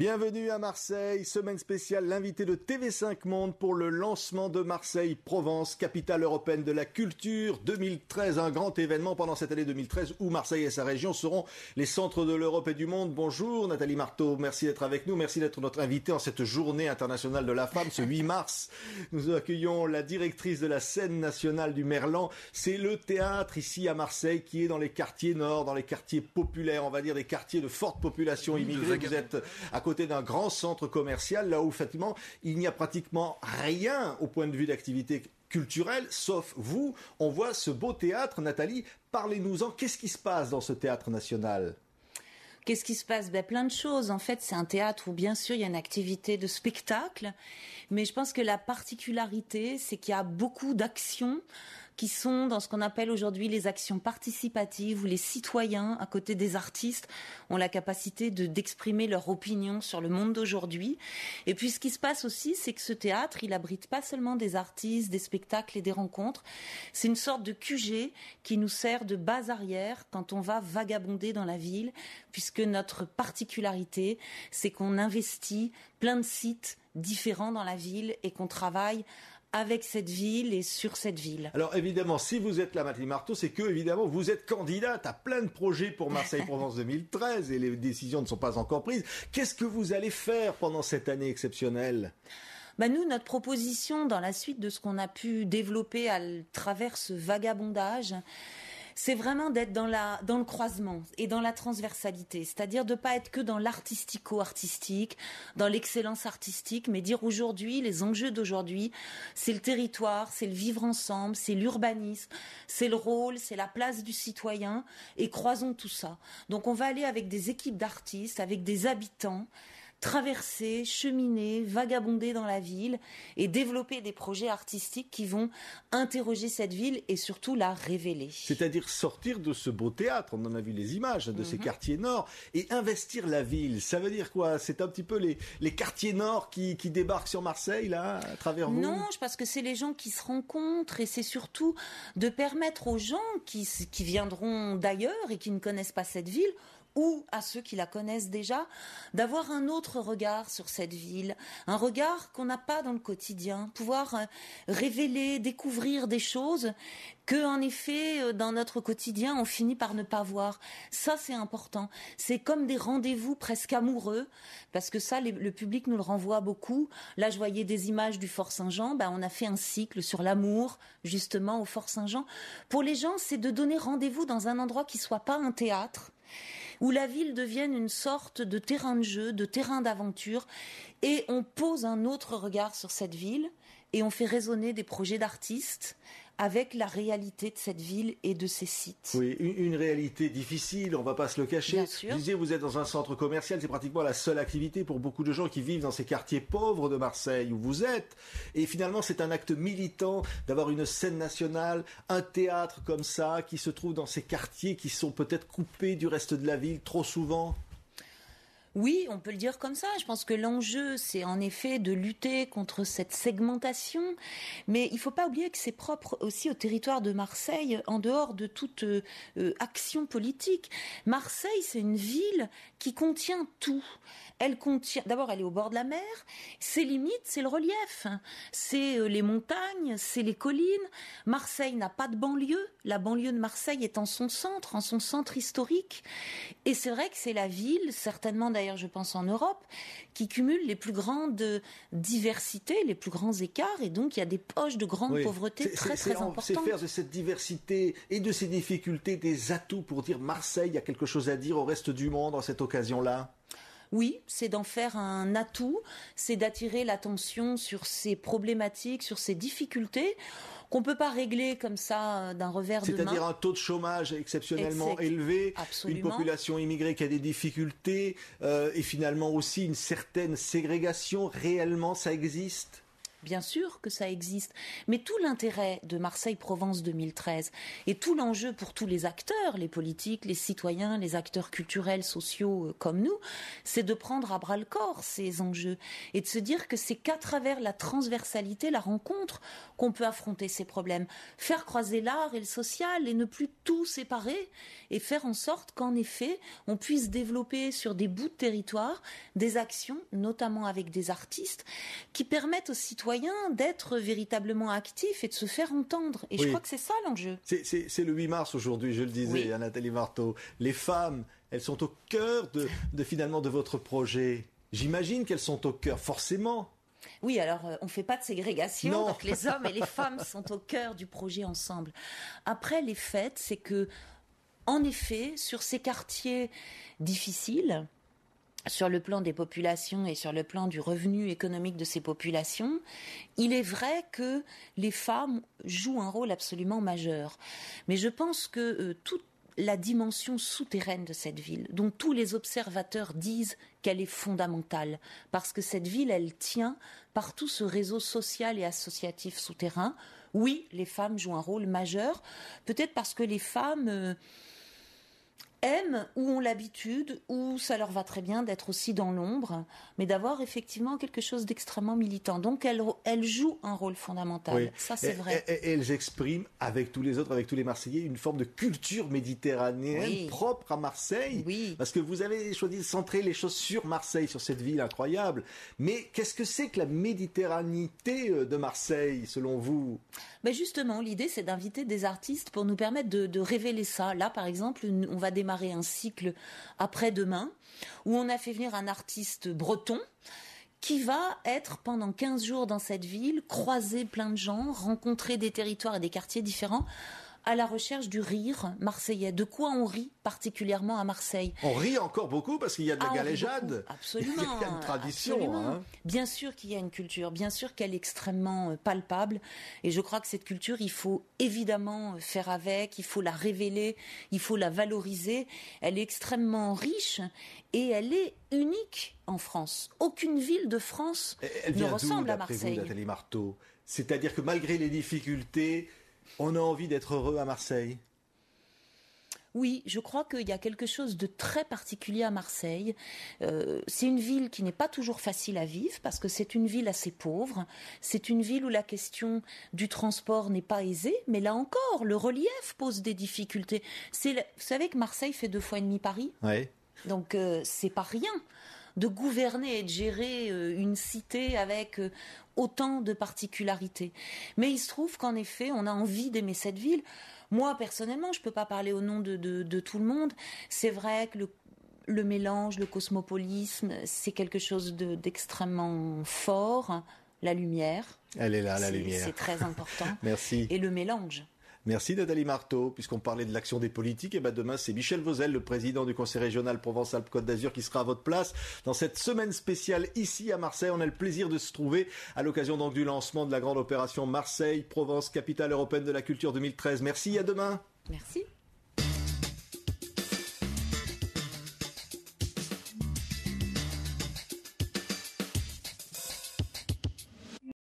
Bienvenue à Marseille, semaine spéciale, l'invité de TV5 Monde pour le lancement de Marseille-Provence, capitale européenne de la culture 2013, un grand événement pendant cette année 2013 où Marseille et sa région seront les centres de l'Europe et du monde. Bonjour Nathalie Marteau, merci d'être avec nous, merci d'être notre invitée en cette journée internationale de la femme, ce 8 mars. Nous accueillons la directrice de la scène nationale du Merlan. C'est le théâtre ici à Marseille qui est dans les quartiers nord, dans les quartiers populaires, on va dire des quartiers de forte population immigrée. Vous êtes à côté d'un grand centre commercial, là où effectivement il n'y a pratiquement rien au point de vue d'activité culturelle, sauf vous. On voit ce beau théâtre. Nathalie, parlez-nous-en. Qu'est-ce qui se passe dans ce théâtre national ? Qu'est-ce qui se passe ? Plein de choses. En fait, c'est un théâtre où, bien sûr, il y a une activité de spectacle, mais je pense que la particularité, c'est qu'il y a beaucoup d'actions qui sont dans ce qu'on appelle aujourd'hui les actions participatives, où les citoyens, à côté des artistes, ont la capacité d'exprimer leur opinion sur le monde d'aujourd'hui. Et puis, ce qui se passe aussi, c'est que ce théâtre, il abrite pas seulement des artistes, des spectacles et des rencontres. C'est une sorte de QG qui nous sert de base arrière quand on va vagabonder dans la ville, puisque notre particularité, c'est qu'on investit plein de sites différents dans la ville et qu'on travaille avec cette ville et sur cette ville. Alors évidemment, si vous êtes là, Nathalie Marteau, c'est que évidemment vous êtes candidate à plein de projets pour Marseille-Provence 2013 et les décisions ne sont pas encore prises. Qu'est-ce que vous allez faire pendant cette année exceptionnelle ? Nous, notre proposition, dans la suite de ce qu'on a pu développer à travers ce vagabondage, c'est vraiment d'être dans le croisement et dans la transversalité, c'est-à-dire de pas être que dans l'artistico-artistique, dans l'excellence artistique, mais dire aujourd'hui, les enjeux d'aujourd'hui, c'est le territoire, c'est le vivre ensemble, c'est l'urbanisme, c'est le rôle, c'est la place du citoyen, et croisons tout ça. Donc on va aller avec des équipes d'artistes, avec des habitants, traverser, cheminer, vagabonder dans la ville et développer des projets artistiques qui vont interroger cette ville et surtout la révéler. C'est-à-dire sortir de ce beau théâtre, on en a vu les images, de ces quartiers nord, et investir la ville. Ça veut dire quoi ? C'est un petit peu les quartiers nord qui débarquent sur Marseille, là, à travers vous ? Non, je pense que c'est les gens qui se rencontrent et c'est surtout de permettre aux gens qui viendront d'ailleurs et qui ne connaissent pas cette ville, ou à ceux qui la connaissent déjà, d'avoir un autre regard sur cette ville, un regard qu'on n'a pas dans le quotidien, pouvoir révéler, découvrir des choses que, en effet, dans notre quotidien, on finit par ne pas voir. Ça, c'est important. C'est comme des rendez-vous presque amoureux, parce que ça, le public nous le renvoie beaucoup. Là, je voyais des images du Fort Saint-Jean. On a fait un cycle sur l'amour, justement, au Fort Saint-Jean. Pour les gens, c'est de donner rendez-vous dans un endroit qui soit pas un théâtre, où la ville devienne une sorte de terrain de jeu, de terrain d'aventure, et on pose un autre regard sur cette ville, et on fait résonner des projets d'artistes avec la réalité de cette ville et de ses sites. Oui, une réalité difficile, on va pas se le cacher. Bien sûr. Je disais, vous êtes dans un centre commercial, c'est pratiquement la seule activité pour beaucoup de gens qui vivent dans ces quartiers pauvres de Marseille où vous êtes. Et finalement, c'est un acte militant d'avoir une scène nationale, un théâtre comme ça, qui se trouve dans ces quartiers qui sont peut-être coupés du reste de la ville trop souvent. Oui, on peut le dire comme ça. Je pense que l'enjeu, c'est en effet de lutter contre cette segmentation. Mais il faut pas oublier que c'est propre aussi au territoire de Marseille, en dehors de toute action politique. Marseille, c'est une ville qui contient tout. Elle contient, d'abord, elle est au bord de la mer. Ses limites, c'est le relief. C'est les montagnes, c'est les collines. Marseille n'a pas de banlieue. La banlieue de Marseille est en son centre historique. Et c'est vrai que c'est la ville, certainement d'ailleurs, je pense en Europe, qui cumule les plus grandes diversités, les plus grands écarts, et donc il y a des poches de grande pauvreté très importantes. C'est faire de cette diversité et de ces difficultés des atouts pour dire Marseille, il y a quelque chose à dire au reste du monde à cette occasion-là. Oui, c'est d'en faire un atout, c'est d'attirer l'attention sur ces problématiques, sur ces difficultés qu'on peut pas régler comme ça d'un revers de main. C'est-à-dire un taux de chômage exceptionnellement élevé, Absolument. Une population immigrée qui a des difficultés et finalement aussi une certaine ségrégation. Réellement, ça existe ? bien sûr que ça existe. Mais tout l'intérêt de Marseille-Provence 2013 et tout l'enjeu pour tous les acteurs, les politiques, les citoyens, les acteurs culturels, sociaux comme nous, c'est de prendre à bras le corps ces enjeux et de se dire que c'est qu'à travers la transversalité, la rencontre, qu'on peut affronter ces problèmes. Faire croiser l'art et le social et ne plus tout séparer et faire en sorte qu'en effet, on puisse développer sur des bouts de territoire des actions, notamment avec des artistes, qui permettent aux citoyens d'être véritablement actifs et de se faire entendre. Et je crois que c'est ça l'enjeu. C'est le 8 mars aujourd'hui, je le disais, à Nathalie Marteau. Les femmes, elles sont au cœur finalement de votre projet. J'imagine qu'elles sont au cœur, forcément. Oui, alors on ne fait pas de ségrégation, donc les hommes et les femmes sont au cœur du projet ensemble. Après, les faits, c'est que, en effet, sur ces quartiers difficiles, sur le plan des populations et sur le plan du revenu économique de ces populations, il est vrai que les femmes jouent un rôle absolument majeur. Mais je pense que toute la dimension souterraine de cette ville, dont tous les observateurs disent qu'elle est fondamentale, parce que cette ville, elle tient par tout ce réseau social et associatif souterrain. Oui, les femmes jouent un rôle majeur, peut-être parce que les femmes aiment ou ont l'habitude, ou ça leur va très bien d'être aussi dans l'ombre, mais d'avoir effectivement quelque chose d'extrêmement militant. Donc elles jouent un rôle fondamental, oui. Ça c'est vrai. Et elles expriment, avec tous les autres, avec tous les Marseillais, une forme de culture méditerranéenne propre à Marseille. Oui. Parce que vous avez choisi de centrer les choses sur Marseille, sur cette ville incroyable. Mais qu'est-ce que c'est que la méditerranéité de Marseille, selon vous ? Ben justement, l'idée c'est d'inviter des artistes pour nous permettre de révéler ça. Là par exemple, on va démarrer un cycle après-demain où on a fait venir un artiste breton qui va être pendant 15 jours dans cette ville, croiser plein de gens, rencontrer des territoires et des quartiers différents à la recherche du rire marseillais. De quoi on rit particulièrement à Marseille? On rit encore beaucoup parce qu'il y a de la galéjade. Absolument. Il y a une tradition. Hein. Bien sûr qu'il y a une culture, bien sûr qu'elle est extrêmement palpable. Et je crois que cette culture, il faut évidemment faire avec, il faut la révéler, il faut la valoriser. Elle est extrêmement riche et elle est unique en France. Aucune ville de France ne ressemble à Marseille. Elle vient d'où, d'après vous, Nathalie Marteau? C'est-à-dire que malgré les difficultés, on a envie d'être heureux à Marseille? Oui, je crois qu'il y a quelque chose de très particulier à Marseille. C'est une ville qui n'est pas toujours facile à vivre parce que c'est une ville assez pauvre. C'est une ville où la question du transport n'est pas aisée. Mais là encore, le relief pose des difficultés. Vous savez que Marseille fait 2 fois et demi Paris. Oui. Donc c'est pas rien de gouverner et de gérer une cité avec autant de particularités. Mais il se trouve qu'en effet, on a envie d'aimer cette ville. Moi, personnellement, je ne peux pas parler au nom de tout le monde. C'est vrai que le mélange, le cosmopolisme, c'est quelque chose d'extrêmement fort. La lumière. Elle est là, la lumière. C'est très important. Merci. Et le mélange. Merci Nathalie Marteau. Puisqu'on parlait de l'action des politiques, et demain c'est Michel Vauzel, le président du Conseil régional Provence-Alpes-Côte d'Azur, qui sera à votre place dans cette semaine spéciale ici à Marseille. On a le plaisir de se trouver à l'occasion donc du lancement de la grande opération Marseille-Provence, capitale européenne de la culture 2013. Merci, à demain. Merci.